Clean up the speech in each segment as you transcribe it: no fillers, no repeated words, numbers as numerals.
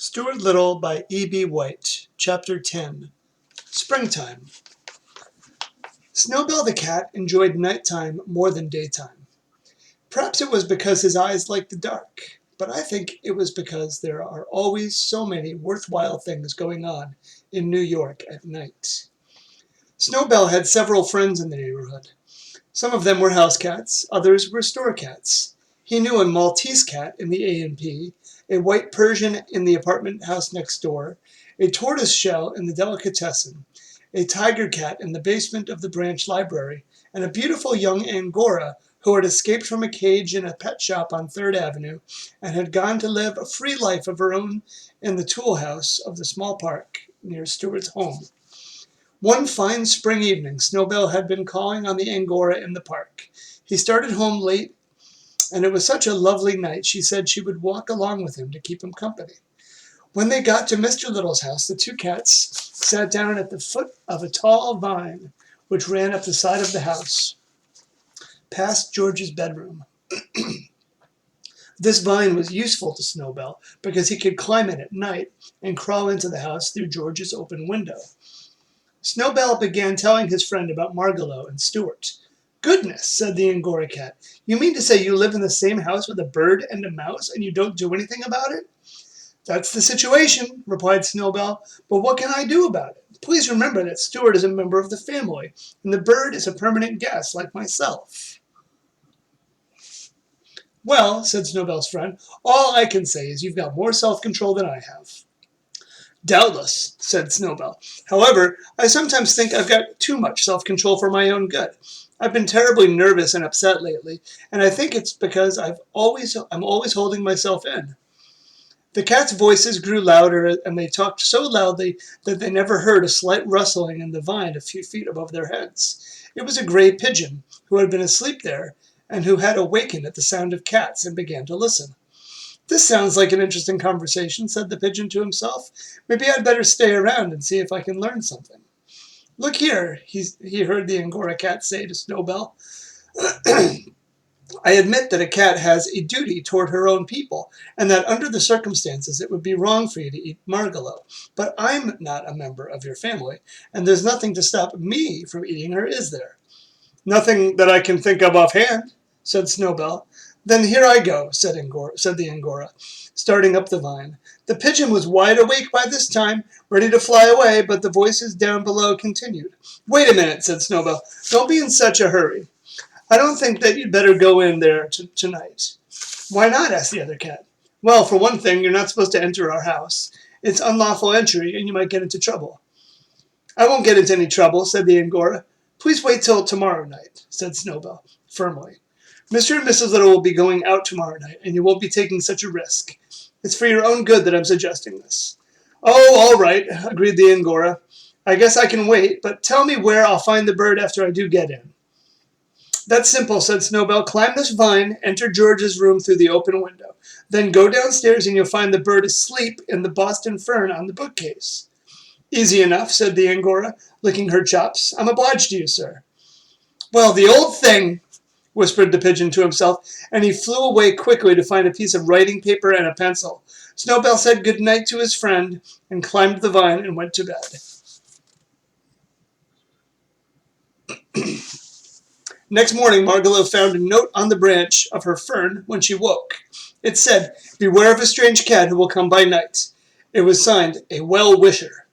Stuart Little by E.B. White, Chapter 10. Springtime. Snowbell the cat enjoyed nighttime more than daytime. Perhaps it was because his eyes liked the dark, but I think it was because there are always so many worthwhile things going on in New York at night. Snowbell had several friends in the neighborhood. Some of them were house cats, others were store cats. He knew a Maltese cat in the A&P, a white Persian in the apartment house next door, a tortoise shell in the delicatessen, a tiger cat in the basement of the branch library, and a beautiful young Angora who had escaped from a cage in a pet shop on 3rd Avenue and had gone to live a free life of her own in the tool house of the small park near Stuart's home. One fine spring evening, Snowbell had been calling on the Angora in the park. He started home late, and it was such a lovely night she said she would walk along with him to keep him company. When they got to Mr. Little's house, the two cats sat down at the foot of a tall vine which ran up the side of the house, past George's bedroom. This vine was useful to Snowbell because he could climb it at night and crawl into the house through George's open window. Snowbell began telling his friend about Margalo and Stuart. "Goodness," said the Angora cat. "You mean to say you live in the same house with a bird and a mouse and you don't do anything about it?" "That's the situation," replied Snowbell, "but what can I do about it? Please remember that Stuart is a member of the family, and the bird is a permanent guest like myself." "Well," said Snowbell's friend, "all I can say is you've got more self-control than I have." "Doubtless," said Snowbell. "However, I sometimes think I've got too much self-control for my own good. I've been terribly nervous and upset lately, and I think it's because I'm always holding myself in." The cats' voices grew louder, and they talked so loudly that they never heard a slight rustling in the vine a few feet above their heads. It was a gray pigeon, who had been asleep there, and who had awakened at the sound of cats and began to listen. "This sounds like an interesting conversation," said the pigeon to himself. "Maybe I'd better stay around and see if I can learn something." "Look here," he heard the Angora cat say to Snowbell. "I admit that a cat has a duty toward her own people, and that under the circumstances it would be wrong for you to eat Margalo. But I'm not a member of your family, and there's nothing to stop me from eating her, is there?" "Nothing that I can think of offhand," said Snowbell. "Then here I go," said the Angora, starting up the vine. The pigeon was wide awake by this time, ready to fly away, but the voices down below continued. "Wait a minute," said Snowbell. "Don't be in such a hurry. I don't think that you'd better go in there tonight." "Why not?" asked the other cat. "Well, for one thing, you're not supposed to enter our house. It's unlawful entry, and you might get into trouble." "I won't get into any trouble," said the Angora. "Please wait till tomorrow night," said Snowbell, firmly. "Mr. and Mrs. Little will be going out tomorrow night, and you won't be taking such a risk. It's for your own good that I'm suggesting this." "Oh, all right," agreed the Angora. "I guess I can wait, but tell me where I'll find the bird after I do get in." "That's simple," said Snowbell. "Climb this vine, enter George's room through the open window. Then go downstairs and you'll find the bird asleep in the Boston fern on the bookcase." "Easy enough," said the Angora, licking her chops. "I'm obliged to you, sir." "Well, the old thing," whispered the pigeon to himself, and he flew away quickly to find a piece of writing paper and a pencil. Snowbell said good night to his friend and climbed the vine and went to bed. Next morning, Margalo found a note on the branch of her fern when she woke. It said, "Beware of a strange cat who will come by night." It was signed, "A Well-Wisher."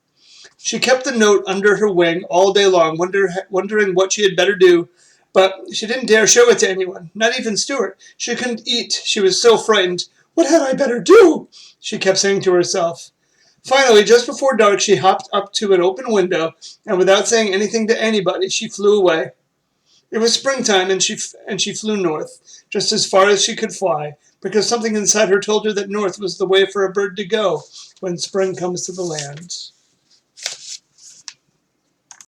She kept the note under her wing all day long, wondering what she had better do, but she didn't dare show it to anyone, not even Stuart. She couldn't eat. She was so frightened. "What had I better do?" she kept saying to herself. Finally, just before dark, she hopped up to an open window, and without saying anything to anybody, she flew away. It was springtime, and she flew north, just as far as she could fly, because something inside her told her that north was the way for a bird to go when spring comes to the land.